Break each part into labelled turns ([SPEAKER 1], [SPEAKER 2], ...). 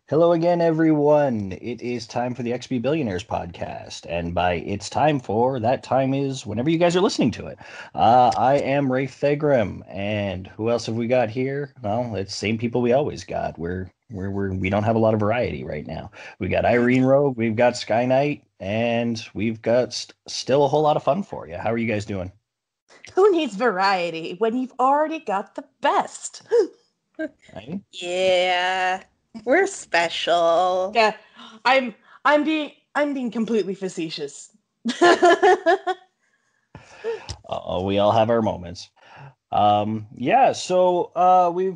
[SPEAKER 1] Hello again, everyone. It is time for the XP Billionaires podcast. And by it's time for, that time is whenever you guys are listening to it. I am Ray Thegrim. And who else have we got here? Well, it's the same people we always got. We don't have a lot of variety right now. We got Irene Rogue, we've got Sky Knight, and we've got still a whole lot of fun for you. How are you guys doing?
[SPEAKER 2] Who needs variety when you've already got the best?
[SPEAKER 1] Right?
[SPEAKER 3] Yeah, we're special.
[SPEAKER 2] Yeah, I'm being completely facetious.
[SPEAKER 1] We all have our moments. We've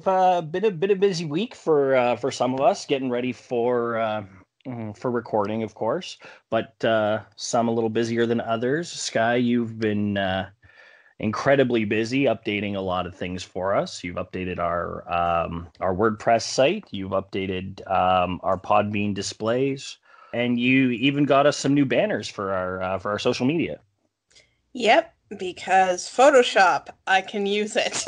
[SPEAKER 1] been a bit of busy week for some of us, getting ready for recording, of course, but some a little busier than others. Sky, you've been incredibly busy updating a lot of things for us. You've updated our WordPress site. You've updated our Podbean displays, and you even got us some new banners for our social media.
[SPEAKER 3] Yep, because Photoshop, I can use it.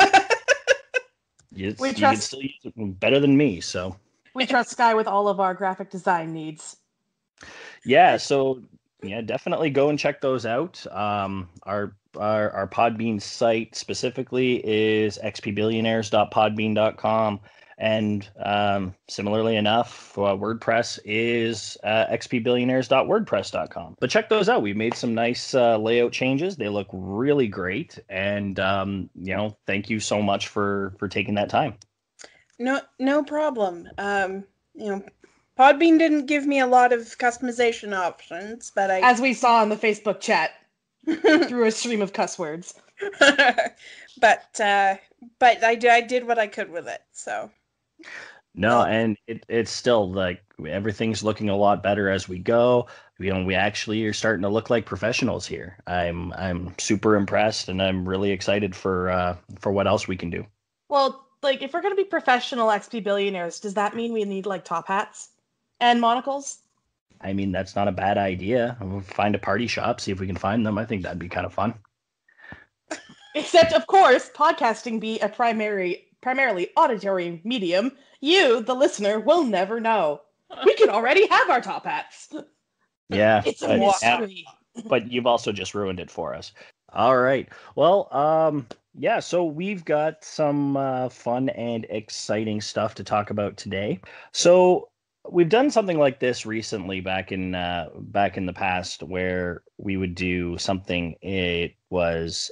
[SPEAKER 1] You can still use it better than me, so.
[SPEAKER 2] We trust Sky with all of our graphic design needs.
[SPEAKER 1] Yeah, so definitely go and check those out. Our Podbean site specifically is xpbillionaires.podbean.com. And similarly enough, WordPress is xpbillionaires.wordpress.com. But check those out. We've made some nice layout changes. They look really great. And, thank you so much for taking that time.
[SPEAKER 3] No problem. Podbean didn't give me a lot of customization options, but
[SPEAKER 2] as we saw in the Facebook chat, through a stream of cuss words.
[SPEAKER 3] but I did what I could with it, so.
[SPEAKER 1] No, and it's still like everything's looking a lot better as we go. We actually are starting to look like professionals here. I'm super impressed, and I'm really excited for what else we can do.
[SPEAKER 2] Well, if we're gonna be professional XP billionaires, does that mean we need top hats and monocles?
[SPEAKER 1] I mean, that's not a bad idea. We'll find a party shop, see if we can find them. I think that'd be kind of fun.
[SPEAKER 2] Except, of course, podcasting be a primarily auditory medium, you, the listener, will never know. We can already have our top hats.
[SPEAKER 1] Yeah.
[SPEAKER 2] It's a mystery.
[SPEAKER 1] But you've also just ruined it for us. All right. Well, so we've got some fun and exciting stuff to talk about today. So we've done something like this recently back in the past, where we would do something. It was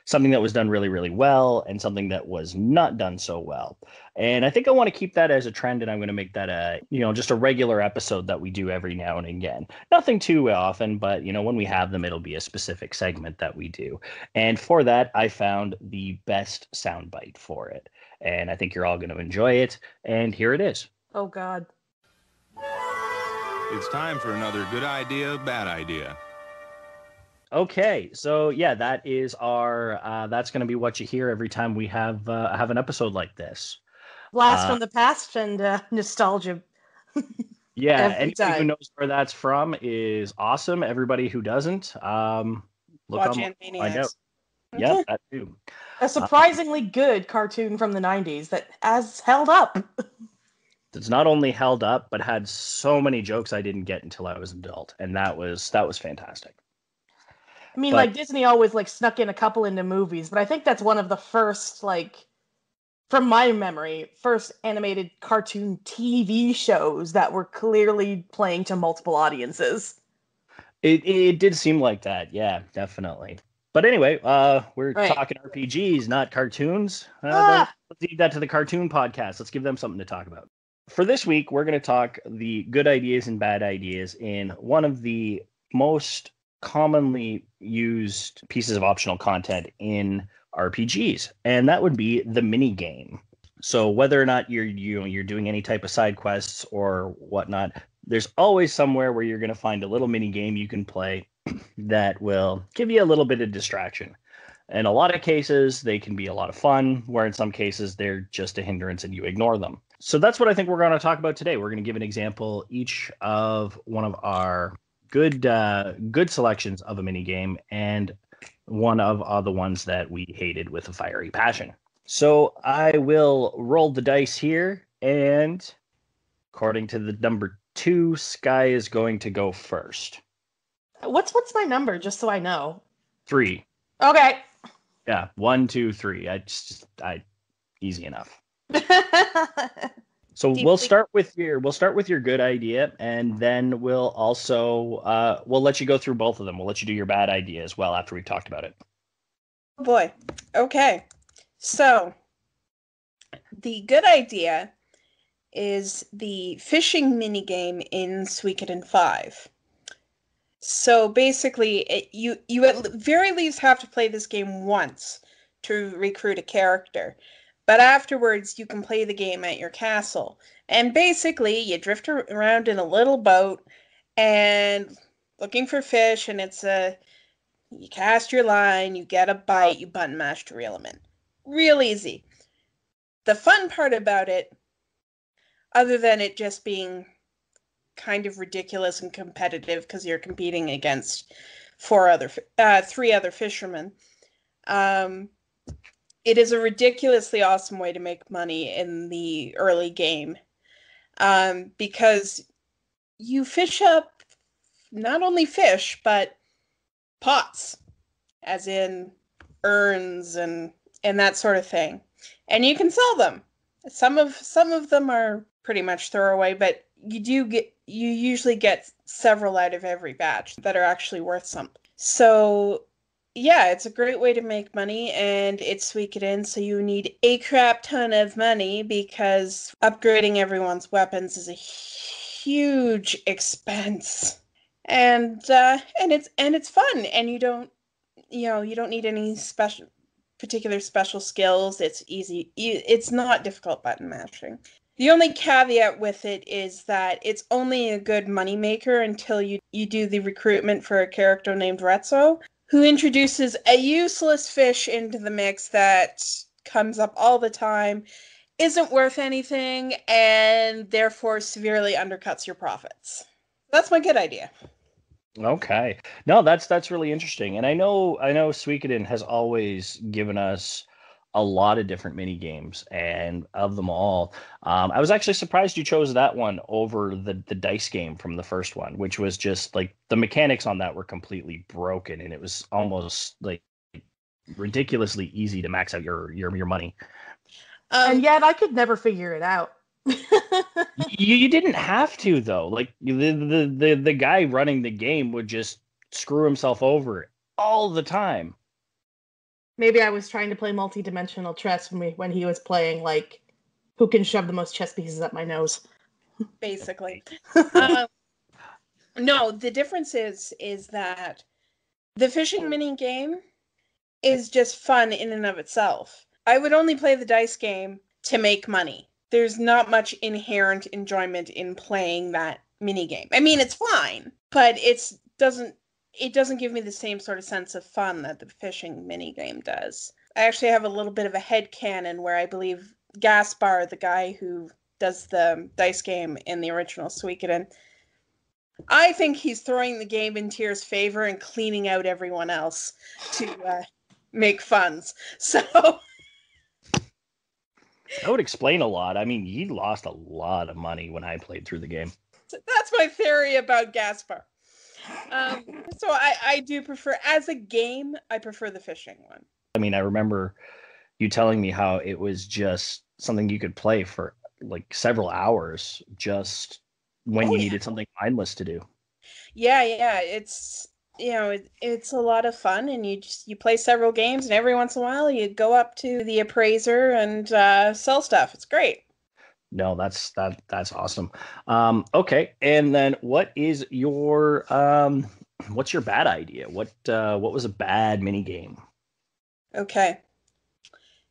[SPEAKER 1] something that was done really, really well, and something that was not done so well. And I think I want to keep that as a trend, and I'm going to make that just a regular episode that we do every now and again. Nothing too often, but when we have them, it'll be a specific segment that we do. And for that, I found the best soundbite for it, and I think you're all going to enjoy it. And here it is.
[SPEAKER 2] Oh God.
[SPEAKER 4] It's time for another good idea, bad idea.
[SPEAKER 1] Okay, so yeah, that is that's going to be what you hear every time we have an episode like this.
[SPEAKER 2] Blast from the past and nostalgia.
[SPEAKER 1] Yeah, anybody who knows where that's from is awesome. Everybody who doesn't, look
[SPEAKER 3] watch
[SPEAKER 1] on, find out.
[SPEAKER 3] Okay.
[SPEAKER 1] Yeah, that too.
[SPEAKER 2] A surprisingly good cartoon from the 90s that has held up.
[SPEAKER 1] It's not only held up, but had so many jokes I didn't get until I was an adult, and that was fantastic.
[SPEAKER 2] I mean, Disney always snuck in a couple into movies, but I think that's one of the first, from my memory, first animated cartoon TV shows that were clearly playing to multiple audiences.
[SPEAKER 1] It did seem like that, yeah, definitely. But anyway, we're talking RPGs, not cartoons. Let's leave that to the cartoon podcast. Let's give them something to talk about. For this week, we're going to talk the good ideas and bad ideas in one of the most commonly used pieces of optional content in RPGs, and that would be the mini game. So whether or not you're doing any type of side quests or whatnot, there's always somewhere where you're going to find a little mini game you can play that will give you a little bit of distraction. In a lot of cases, they can be a lot of fun, where in some cases they're just a hindrance and you ignore them. So that's what I think we're going to talk about today. We're going to give an example each of one of our good selections of a mini game, and one of the ones that we hated with a fiery passion. So I will roll the dice here, and According to the number 2, Sky is going to go first.
[SPEAKER 2] What's my number, just so I know?
[SPEAKER 1] 3.
[SPEAKER 2] Okay.
[SPEAKER 1] Yeah, 1, 2, 3. I easy enough. So we'll start with your good idea, and then we'll also we'll let you go through both of them. We'll let you do your bad idea as well after we've talked about it.
[SPEAKER 3] Oh boy. Okay. So the good idea is the fishing minigame in Suikoden 5. So basically, you at the very least have to play this game once to recruit a character. But afterwards, you can play the game at your castle. And basically, you drift around in a little boat and looking for fish, and you cast your line, you get a bite, you button mash to reel them in. Real easy. The fun part about it, other than it just being kind of ridiculous and competitive because you're competing against 3 other fishermen, it is a ridiculously awesome way to make money in the early game, because you fish up not only fish, but pots, as in urns and that sort of thing. And you can sell them. Some of them are pretty much throwaway, but you usually get several out of every batch that are actually worth something. So yeah, it's a great way to make money, and it's Suikoden, so you need a crap ton of money because upgrading everyone's weapons is a huge expense. And it's fun, and you don't need any particular special skills. It's easy. It's not difficult button mashing. The only caveat with it is that it's only a good moneymaker until you do the recruitment for a character named Retso, who introduces a useless fish into the mix that comes up all the time, isn't worth anything, and therefore severely undercuts your profits. That's my good idea.
[SPEAKER 1] Okay. No, that's really interesting. And I know Suikoden has always given us a lot of different mini games, and of them all, I was actually surprised you chose that one over the dice game from the first one, which was just like the mechanics on that were completely broken, and it was almost like ridiculously easy to max out your money.
[SPEAKER 2] And yet I could never figure it out.
[SPEAKER 1] You didn't have to, though. Like the guy running the game would just screw himself over all the time.
[SPEAKER 2] Maybe I was trying to play multi-dimensional chess when he was playing, like, who can shove the most chess pieces up my nose.
[SPEAKER 3] Basically. No, the difference is that the fishing mini game is just fun in and of itself. I would only play the dice game to make money. There's not much inherent enjoyment in playing that mini game. I mean, it's fine, but it doesn't give me the same sort of sense of fun that the fishing mini game does. I actually have a little bit of a headcanon where I believe Gaspar, the guy who does the dice game in the original Suikoden, I think he's throwing the game in Tyr's favor and cleaning out everyone else to make funds. So
[SPEAKER 1] that would explain a lot. I mean, he lost a lot of money when I played through the game.
[SPEAKER 3] That's my theory about Gaspar. So I do prefer, as a game, I prefer the fishing one.
[SPEAKER 1] I mean, I remember you telling me how it was just something you could play for like several hours just when you needed something mindless to do.
[SPEAKER 3] Yeah, it's it's a lot of fun, and you play several games, and every once in a while you go up to the appraiser and sell stuff. It's great.
[SPEAKER 1] No, that's awesome. Okay, and then what is your what's your bad idea? What was a bad mini game?
[SPEAKER 3] Okay.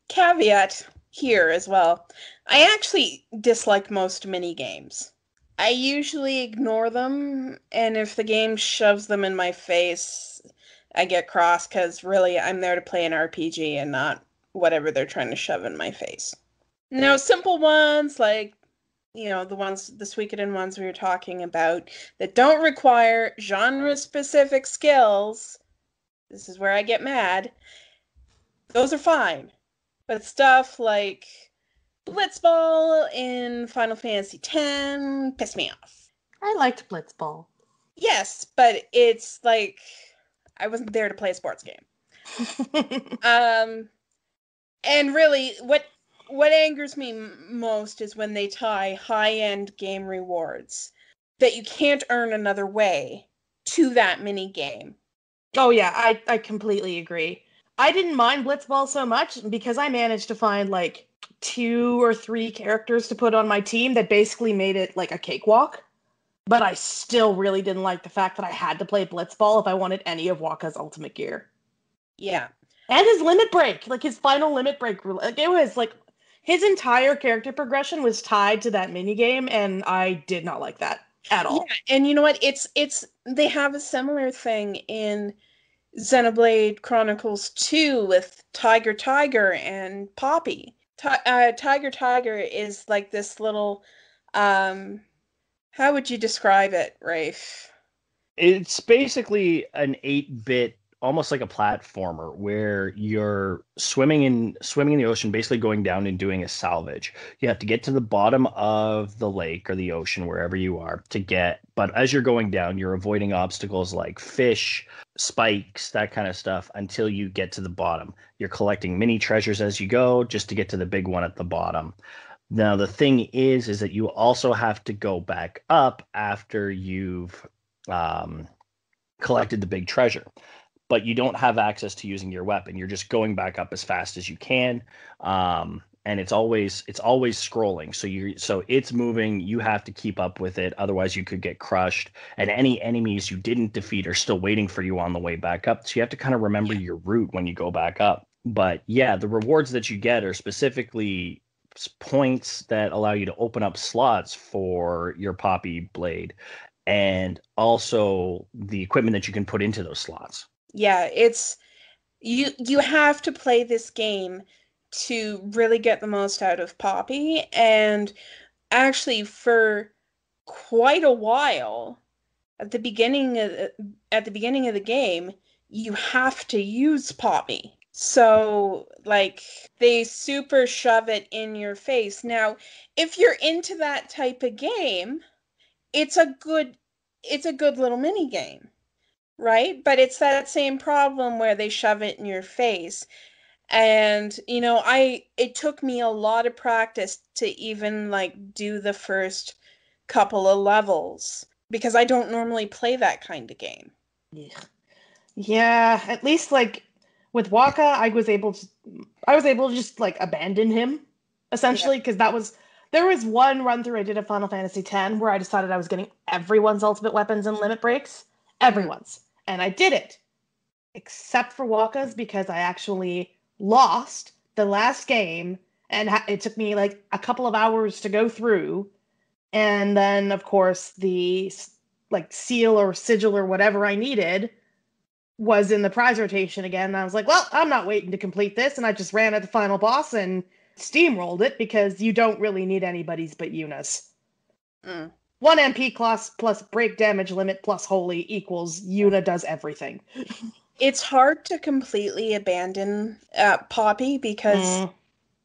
[SPEAKER 3] Caveat here as well. I actually dislike most mini games. I usually ignore them, and if the game shoves them in my face, I get cross because really I'm there to play an RPG and not whatever they're trying to shove in my face. Now, simple ones like, the Suikoden ones we were talking about that don't require genre-specific skills, this is where I get mad, those are fine. But stuff like Blitzball in Final Fantasy X pissed me off.
[SPEAKER 2] I liked Blitzball.
[SPEAKER 3] Yes, but it's like I wasn't there to play a sports game. And really, what angers me most is when they tie high-end game rewards that you can't earn another way to that mini game.
[SPEAKER 2] Oh yeah, I completely agree. I didn't mind Blitzball so much because I managed to find like 2 or 3 characters to put on my team that basically made it like a cakewalk. But I still really didn't like the fact that I had to play Blitzball if I wanted any of Waka's ultimate gear.
[SPEAKER 3] Yeah.
[SPEAKER 2] And his limit break, like his final limit break, like it was like his entire character progression was tied to that minigame, and I did not like that at all.
[SPEAKER 3] Yeah, and you know what? It's they have a similar thing in Xenoblade Chronicles 2 with Tiger and Poppy. Tiger is like this little, how would you describe it, Rafe?
[SPEAKER 1] It's basically an 8-bit, almost like a platformer, where you're swimming in the ocean, basically going down and doing a salvage. You have to get to the bottom of the lake or the ocean, wherever you are, but as you're going down, you're avoiding obstacles like fish, spikes, that kind of stuff, until you get to the bottom. You're collecting mini treasures as you go, just to get to the big one at the bottom. Now, the thing is that you also have to go back up after you've collected the big treasure, but you don't have access to using your weapon. You're just going back up as fast as you can, and it's always scrolling. So it's moving. You have to keep up with it, otherwise you could get crushed. And any enemies you didn't defeat are still waiting for you on the way back up. So you have to kind of remember your route when you go back up. But yeah, the rewards that you get are specifically points that allow you to open up slots for your Poppy Blade, and also the equipment that you can put into those slots.
[SPEAKER 3] Yeah, it's you have to play this game to really get the most out of Poppy, and actually for quite a while at the beginning of the game, you have to use Poppy. So, like, they super shove it in your face. Now, if you're into that type of game, it's a good little mini game, right? But it's that same problem where they shove it in your face. And, you know, it took me a lot of practice to even like do the first couple of levels because I don't normally play that kind of game.
[SPEAKER 2] Yeah, at least like with Waka, I was able to just like abandon him essentially, because there was one run through I did of Final Fantasy X where I decided I was getting everyone's ultimate weapons and limit breaks, everyone's, and I did it, except for Waka's, because I actually lost the last game, and it took me like a couple of hours to go through, and then of course the like seal or sigil or whatever I needed was in the prize rotation again, and I was like, well, I'm not waiting to complete this, and I just ran at the final boss and steamrolled it, because you don't really need anybody's but Yuna's. 1 MP plus break damage limit plus holy equals Yuna does everything.
[SPEAKER 3] It's hard to completely abandon Poppy because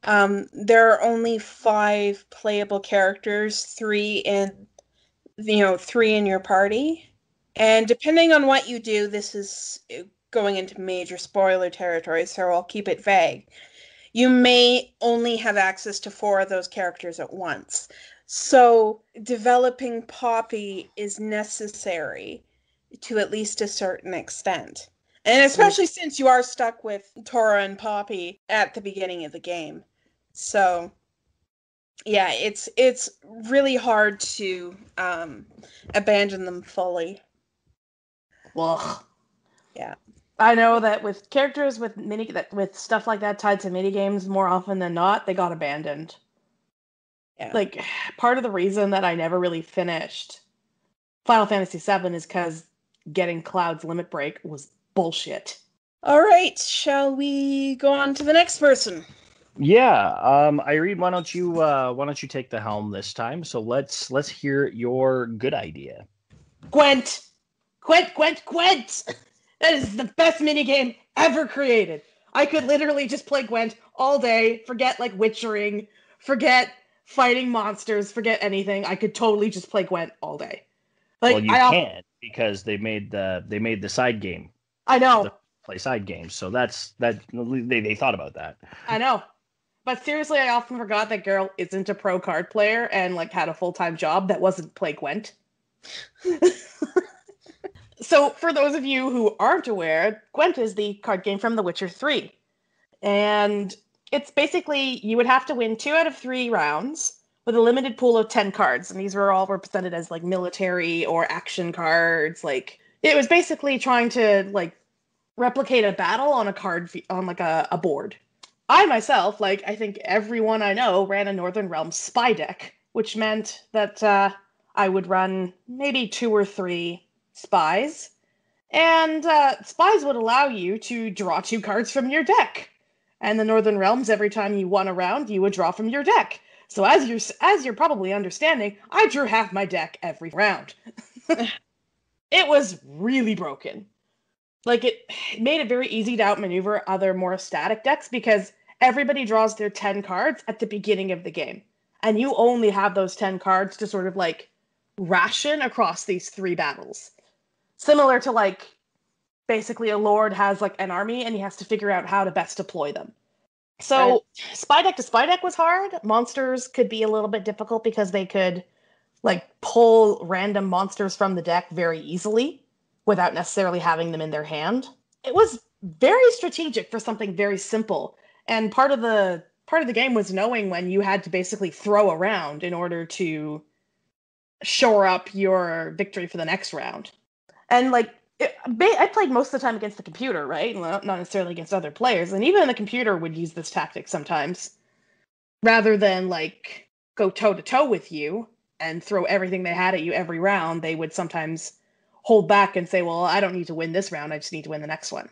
[SPEAKER 3] there are only 5 playable characters, 3 in your party. And depending on what you do, this is going into major spoiler territory, so I'll keep it vague. You may only have access to 4 of those characters at once. So developing Poppy is necessary to at least a certain extent. And especially since you are stuck with Tora and Poppy at the beginning of the game. So yeah, it's really hard to abandon them fully.
[SPEAKER 2] Ugh.
[SPEAKER 3] Yeah.
[SPEAKER 2] I know that with characters with stuff like that tied to minigames, more often than not, they got abandoned. Yeah. Like, part of the reason that I never really finished Final Fantasy VII is because getting Cloud's limit break was bullshit.
[SPEAKER 3] All right, shall we go on to the next person?
[SPEAKER 1] Yeah, Irene, why don't you take the helm this time? So let's hear your good idea.
[SPEAKER 2] Gwent! That is the best minigame ever created. I could literally just play Gwent all day, forget like witchering, forget fighting monsters, forget anything. I could totally just play Gwent all day.
[SPEAKER 1] Like, well, you can't because they made the side game.
[SPEAKER 2] I know.
[SPEAKER 1] Play side games, so they thought about that.
[SPEAKER 2] I know. But seriously, I often forgot that Geralt isn't a pro card player and like had a full-time job that wasn't play Gwent. So for those of you who aren't aware, Gwent is the card game from The Witcher 3. And it's basically, you would have to win 2 out of 3 rounds with a limited pool of 10 cards. And these were all represented as like military or action cards. Like, it was basically trying to like replicate a battle on a board. I myself, like I think everyone I know, ran a Northern Realms spy deck, which meant that I would run maybe 2 or 3 spies, and spies would allow you to draw 2 cards from your deck. And the Northern Realms, every time you won a round, you would draw from your deck. So as you're probably understanding, I drew half my deck every round. It was really broken. Like, it made it very easy to outmaneuver other more static decks because everybody draws their 10 cards at the beginning of the game. And you only have those 10 cards to sort of like ration across these 3 battles. Similar to like, basically a lord has like an army and he has to figure out how to best deploy them. So right. Spy deck to spy deck was hard. Monsters could be a little bit difficult because they could like pull random monsters from the deck very easily without necessarily having them in their hand. It was very strategic for something very simple. And part of the game was knowing when you had to basically throw a round in order to shore up your victory for the next round. And like, I played most of the time against the computer, right? Not necessarily against other players. And even the computer would use this tactic sometimes. Rather than like go toe-to-toe with you and throw everything they had at you every round, they would sometimes hold back and say, well, I don't need to win this round, I just need to win the next one.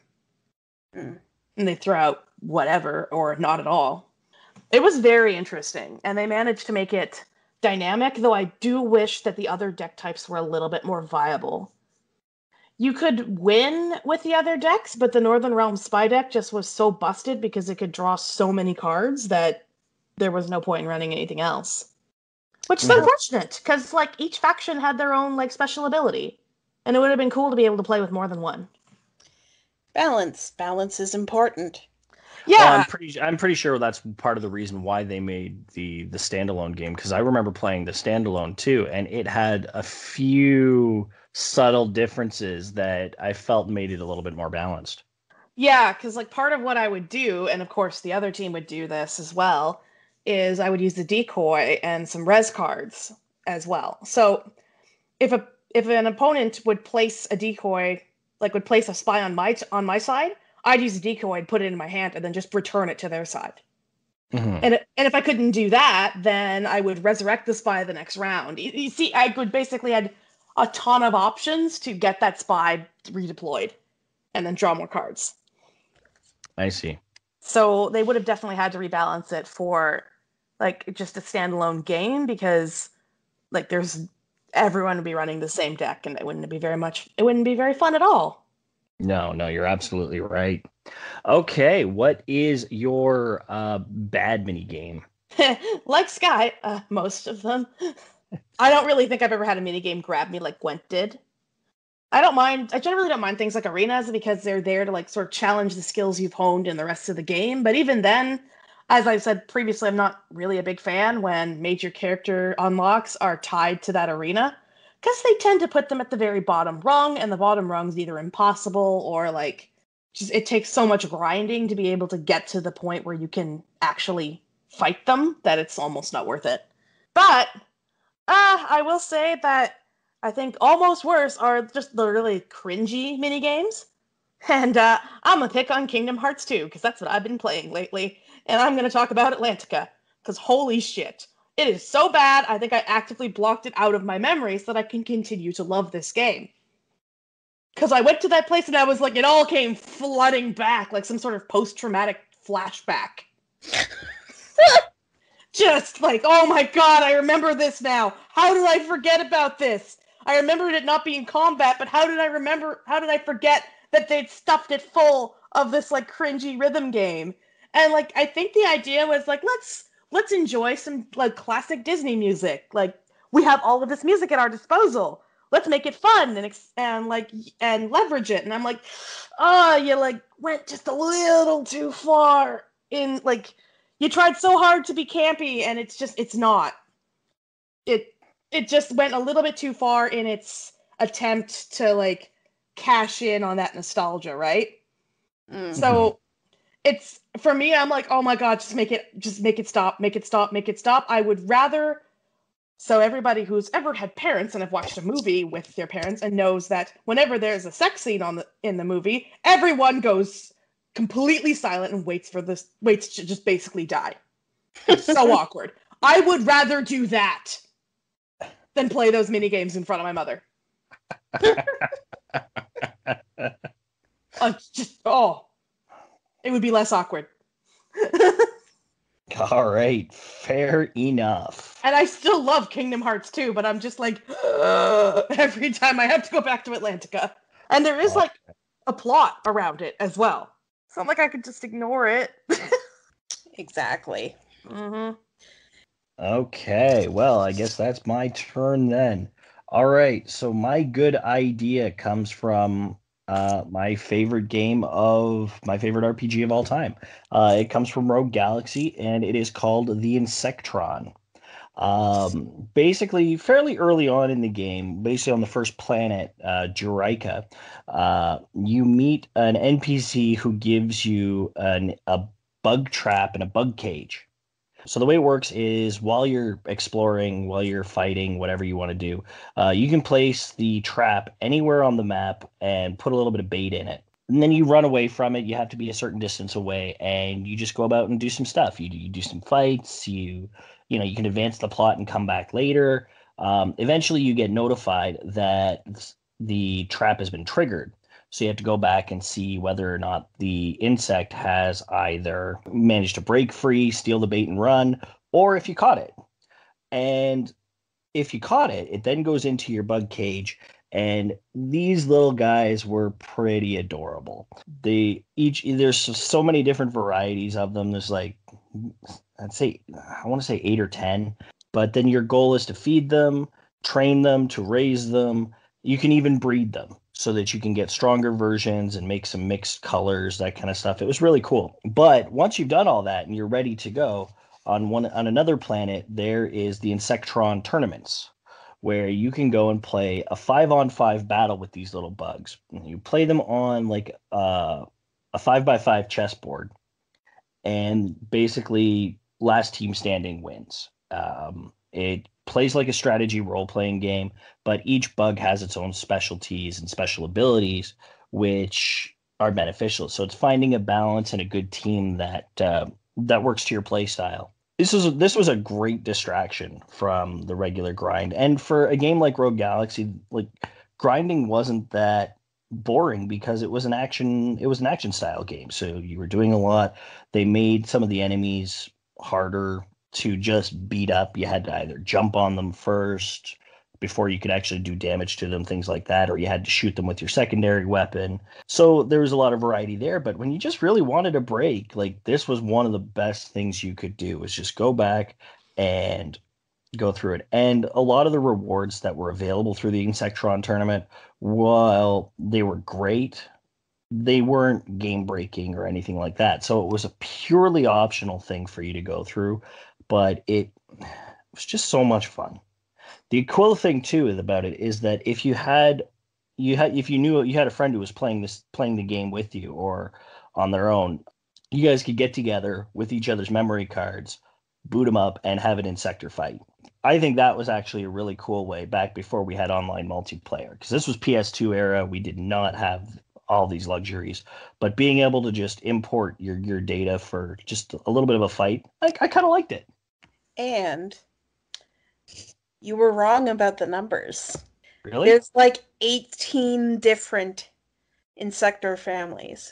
[SPEAKER 2] And they throw out whatever, or not at all. It was very interesting, and they managed to make it dynamic, though I do wish that the other deck types were a little bit more viable. You could win with the other decks, but the Northern Realms spy deck just was so busted because it could draw so many cards that there was no point in running anything else. Which is unfortunate, because like each faction had their own like special ability. And it would have been cool to be able to play with more than one.
[SPEAKER 3] Balance is important.
[SPEAKER 2] Yeah,
[SPEAKER 1] well, I'm pretty sure that's part of the reason why they made the standalone game, because I remember playing the standalone too, and it had a few subtle differences that I felt made it a little bit more balanced.
[SPEAKER 2] Yeah, because like part of what I would do, and of course the other team would do this as well, is I would use the decoy and some res cards as well. So if an opponent would place a decoy, like would place a spy on my side, I'd use a decoy and put it in my hand and then just return it to their side. Mm-hmm. And if I couldn't do that, then I would resurrect the spy the next round. You see, I would basically had a ton of options to get that spy redeployed and then draw more cards.
[SPEAKER 1] I see.
[SPEAKER 2] So they would have definitely had to rebalance it for like just a standalone game, because like everyone would be running the same deck and it wouldn't be very fun at all.
[SPEAKER 1] No, you're absolutely right. Okay, what is your bad mini game?
[SPEAKER 2] Like Sky, most of them. I don't really think I've ever had a mini game grab me like Gwent did. I generally don't mind things like arenas because they're there to like sort of challenge the skills you've honed in the rest of the game. But even then, as I said previously, I'm not really a big fan when major character unlocks are tied to that arena, because they tend to put them at the very bottom rung, and the bottom rung's either impossible or like just it takes so much grinding to be able to get to the point where you can actually fight them that it's almost not worth it. But I will say that I think almost worse are just the really cringy minigames. And I'm going to pick on Kingdom Hearts 2, because that's what I've been playing lately. And I'm going to talk about Atlantica, because holy shit. It is so bad, I think I actively blocked it out of my memory so that I can continue to love this game. Because I went to that place and I was like, it all came flooding back, like some sort of post-traumatic flashback. Just like, oh my god, I remember this now. How did I forget about this? I remembered it not being combat, but how did I forget that they'd stuffed it full of this like cringy rhythm game? And like, I think the idea was like, let's let's enjoy some like classic Disney music. Like we have all of this music at our disposal. Let's make it fun and leverage it. And I'm like, oh, you like went just a little too far in like you tried so hard to be campy, and it's not. It just went a little bit too far in its attempt to like cash in on that nostalgia, right? Mm-hmm. So it's for me, I'm like, oh my god, just make it stop. I would rather. So everybody who's ever had parents and have watched a movie with their parents and knows that whenever there's a sex scene in the movie, everyone goes completely silent and waits to just basically die. It's so awkward. I would rather do that than play those mini games in front of my mother. It would be less awkward.
[SPEAKER 1] All right, fair enough.
[SPEAKER 2] And I still love Kingdom Hearts 2, but I'm just like, every time I have to go back to Atlantica. And there is like a plot around it as well. It's not like I could just ignore it.
[SPEAKER 3] Exactly.
[SPEAKER 2] Mm-hmm.
[SPEAKER 1] Okay, well, I guess that's my turn then. All right, so my good idea comes from my favorite RPG of all time. It comes from Rogue Galaxy, and it is called the Insectron. Basically, fairly early on in the game, basically on the first planet, Juraika, you meet an NPC who gives you a bug trap and a bug cage. So the way it works is while you're exploring, while you're fighting, whatever you want to do, you can place the trap anywhere on the map and put a little bit of bait in it. And then you run away from it. You have to be a certain distance away, and you just go about and do some stuff. You do some fights. You can advance the plot and come back later. Eventually, you get notified that the trap has been triggered. So you have to go back and see whether or not the insect has either managed to break free, steal the bait and run, or if you caught it. And if you caught it, it then goes into your bug cage. And these little guys were pretty adorable. There's so many different varieties of them. There's like, I want to say 8 or 10. But then your goal is to feed them, train them, to raise them. You can even breed them so that you can get stronger versions and make some mixed colors, that kind of stuff. It was really cool. But once you've done all that and you're ready to go, on another planet, there is the Insectron tournaments, where you can go and play a 5-on-5 battle with these little bugs. You play them on like a 5x5 chessboard, and basically last team standing wins. It plays like a strategy role-playing game, but each bug has its own specialties and special abilities, which are beneficial. So it's finding a balance and a good team that works to your play style. This was a great distraction from the regular grind, and for a game like Rogue Galaxy, like grinding wasn't that boring because it was an action style game. So you were doing a lot. They made some of the enemies harder to just beat up. You had to either jump on them first before you could actually do damage to them, things like that, or you had to shoot them with your secondary weapon. So there was a lot of variety there, but when you just really wanted a break, like this was one of the best things you could do, was just go back and go through it. And a lot of the rewards that were available through the Insectron tournament, while they were great, they weren't game breaking or anything like that. So it was a purely optional thing for you to go through, but it was just so much fun. The cool thing too about it is that if you knew you had a friend who was playing the game with you or on their own, you guys could get together with each other's memory cards, boot them up, and have an Insector fight. I think that was actually a really cool way back before we had online multiplayer, because this was PS2 era. We did not have all these luxuries, but being able to just import your data for just a little bit of a fight, I kind of liked it.
[SPEAKER 3] And you were wrong about the numbers.
[SPEAKER 1] Really?
[SPEAKER 3] There's like 18 different Insector families.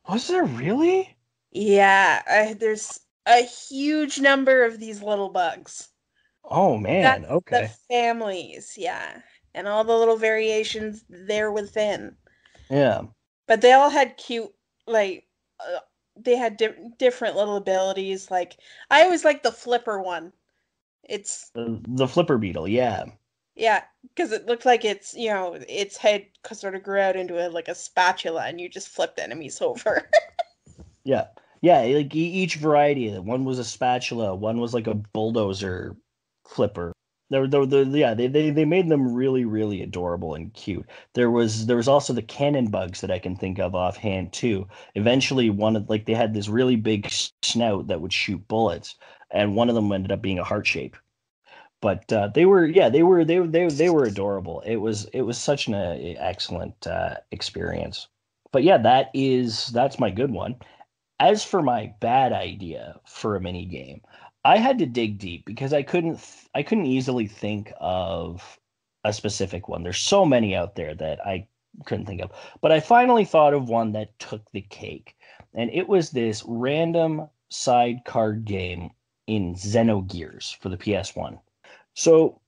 [SPEAKER 1] Was there really?
[SPEAKER 3] Yeah, there's a huge number of these little bugs.
[SPEAKER 1] Oh man,
[SPEAKER 3] That's
[SPEAKER 1] okay.
[SPEAKER 3] the families, yeah. And all the little variations there within.
[SPEAKER 1] Yeah.
[SPEAKER 3] But they all had cute, like, they had different little abilities. Like, I always like the flipper one. It's
[SPEAKER 1] the flipper beetle, yeah.
[SPEAKER 3] Yeah, because it looked like its head sort of grew out into like a spatula, and you just flipped enemies over.
[SPEAKER 1] Yeah. Yeah, like each variety. One was a spatula, one was like a bulldozer flipper. They made them really, really adorable and cute. There was also the cannon bugs that I can think of offhand too. Eventually, they had this really big snout that would shoot bullets, and one of them ended up being a heart shape. But they were adorable. It was such an excellent experience. But yeah, that's my good one. As for my bad idea for a mini game, I had to dig deep because I couldn't easily think of a specific one. There's so many out there that I couldn't think of. But I finally thought of one that took the cake. And it was this random side card game in Xenogears for the PS1. So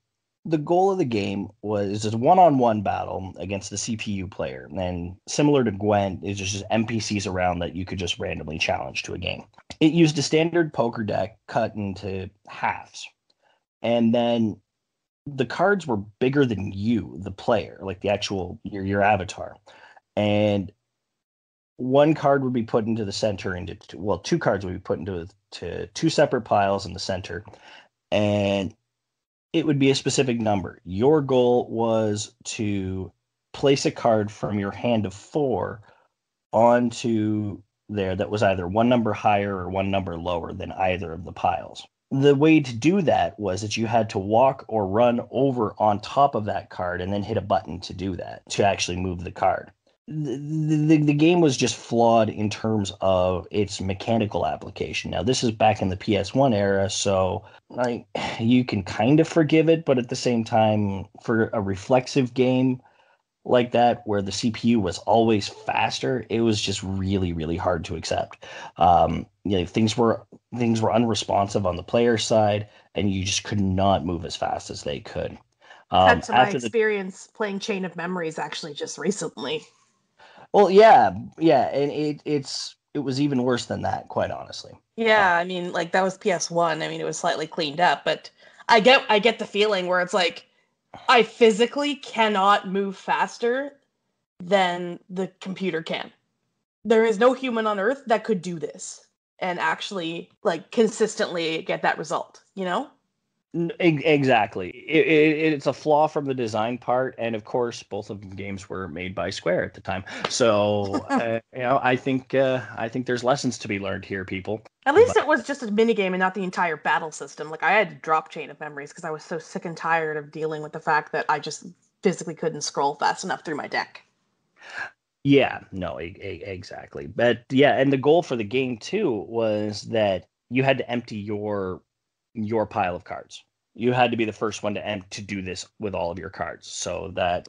[SPEAKER 1] the goal of the game was a one-on-one battle against the CPU player, and similar to Gwent, it's just NPCs around that you could just randomly challenge to a game. It used a standard poker deck cut into halves, and then the cards were bigger than you, the player, like the actual your avatar, and one card would be put into the center two cards would be put into two separate piles in the center, and it would be a specific number. Your goal was to place a card from your hand of 4 onto there that was either one number higher or one number lower than either of the piles. The way to do that was that you had to walk or run over on top of that card and then hit a button to do that, to actually move the card. The game was just flawed in terms of its mechanical application. Now, this is back in the PS1 era, so you can kind of forgive it, but at the same time, for a reflexive game like that, where the CPU was always faster, it was just really, really hard to accept. Things were unresponsive on the player side, and you just could not move as fast as they could.
[SPEAKER 2] That's my experience playing Chain of Memories actually just recently.
[SPEAKER 1] Well, yeah, and it was even worse than that, quite honestly.
[SPEAKER 2] Yeah, I mean, like, that was PS1. I mean, it was slightly cleaned up, but I get the feeling where it's like I physically cannot move faster than the computer can. There is no human on Earth that could do this and actually, like, consistently get that result, you know?
[SPEAKER 1] Exactly. It's a flaw from the design part, and of course, both of the games were made by Square at the time. So, I think there's lessons to be learned here, people.
[SPEAKER 2] At least it was just a minigame and not the entire battle system. Like, I had to drop Chain of Memories because I was so sick and tired of dealing with the fact that I just physically couldn't scroll fast enough through my deck.
[SPEAKER 1] Yeah, no, exactly. But yeah, and the goal for the game too was that you had to empty your pile of cards. You had to be the first one to do this with all of your cards. So that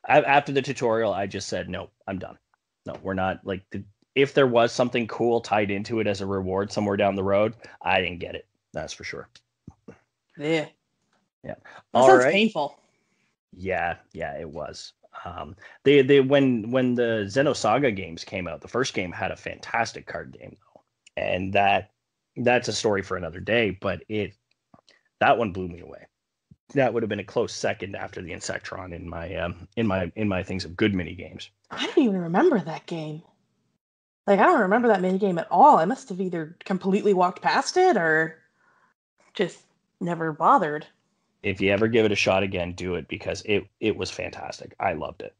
[SPEAKER 1] after the tutorial, I just said, no, I'm done. No, we're not if there was something cool tied into it as a reward somewhere down the road, I didn't get it. That's for sure.
[SPEAKER 2] Yeah.
[SPEAKER 1] Yeah.
[SPEAKER 2] That sounds painful.
[SPEAKER 1] Yeah, it was. They when the Xenosaga games came out, the first game had a fantastic card game though, and that's a story for another day. But that one blew me away. That would have been a close second after the Insectron in my things of good mini games.
[SPEAKER 2] I don't even remember that game. Like, I don't remember that mini game at all. I must have either completely walked past it or just never bothered.
[SPEAKER 1] If you ever give it a shot again, do it, because it was fantastic. I loved it.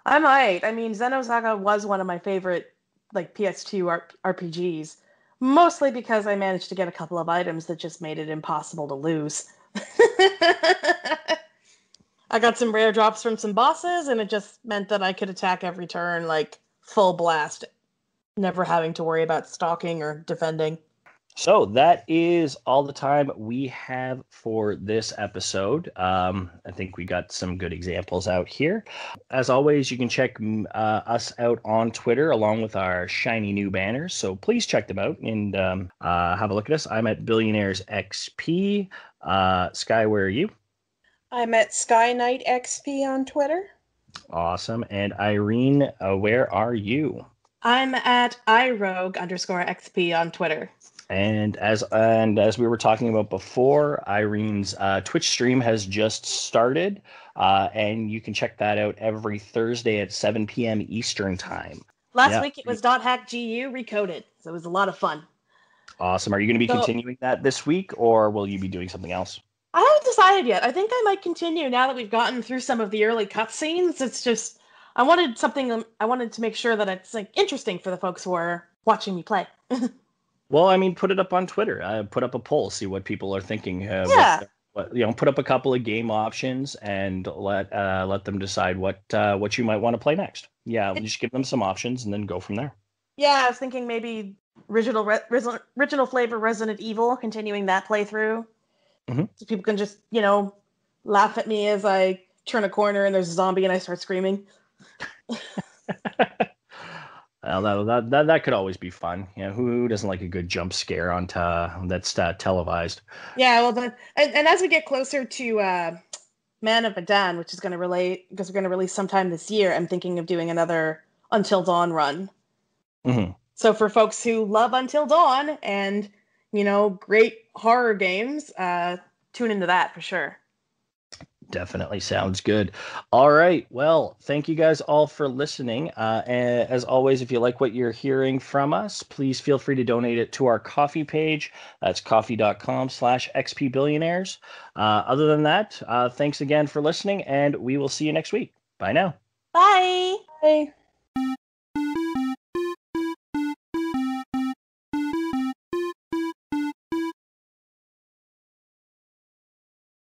[SPEAKER 2] I might. I mean, Xenosaga was one of my favorite PS2 RPGs, mostly because I managed to get a couple of items that just made it impossible to lose. I got some rare drops from some bosses, and it just meant that I could attack every turn full blast, never having to worry about stalking or defending.
[SPEAKER 1] So that is all the time we have for this episode. I think we got some good examples out here. As always, you can check us out on Twitter along with our shiny new banners. So please check them out and have a look at us. I'm at Billionaires XP. Sky, where are you?
[SPEAKER 3] I'm at Sky Knight XP on Twitter.
[SPEAKER 1] Awesome. And Irene, where are you?
[SPEAKER 2] I'm at irogue_XP on Twitter.
[SPEAKER 1] And as we were talking about before, Irene's Twitch stream has just started, and you can check that out every Thursday at 7 p.m. Eastern time.
[SPEAKER 2] Last week it was .hackgu recoded, so it was a lot of fun.
[SPEAKER 1] Awesome. Are you going to be continuing that this week, or will you be doing something else?
[SPEAKER 2] I haven't decided yet. I think I might continue now that we've gotten through some of the early cutscenes. It's just I wanted to make sure that it's like interesting for the folks who are watching me play.
[SPEAKER 1] Well, I mean, put it up on Twitter. Put up a poll, see what people are thinking. Put up a couple of game options and let them decide what you might want to play next. Yeah, just give them some options and then go from there.
[SPEAKER 2] Yeah, I was thinking maybe original flavor Resident Evil, continuing that playthrough, so people can just laugh at me as I turn a corner and there's a zombie and I start screaming.
[SPEAKER 1] Well, that could always be fun. Who doesn't like a good jump scare that's televised?
[SPEAKER 2] Yeah, well, and as we get closer to Man of Medan, which is going to because we're going to release sometime this year, I'm thinking of doing another Until Dawn run.
[SPEAKER 1] Mm-hmm.
[SPEAKER 2] So for folks who love Until Dawn and great horror games, tune into that for sure.
[SPEAKER 1] Definitely sounds good. All right. Well, thank you guys all for listening. And as always, if you like what you're hearing from us, please feel free to donate it to our coffee page. That's coffee.com/xpbillionaires. Other than that, thanks again for listening, and we will see you next week. Bye now.
[SPEAKER 2] Bye.
[SPEAKER 3] Bye.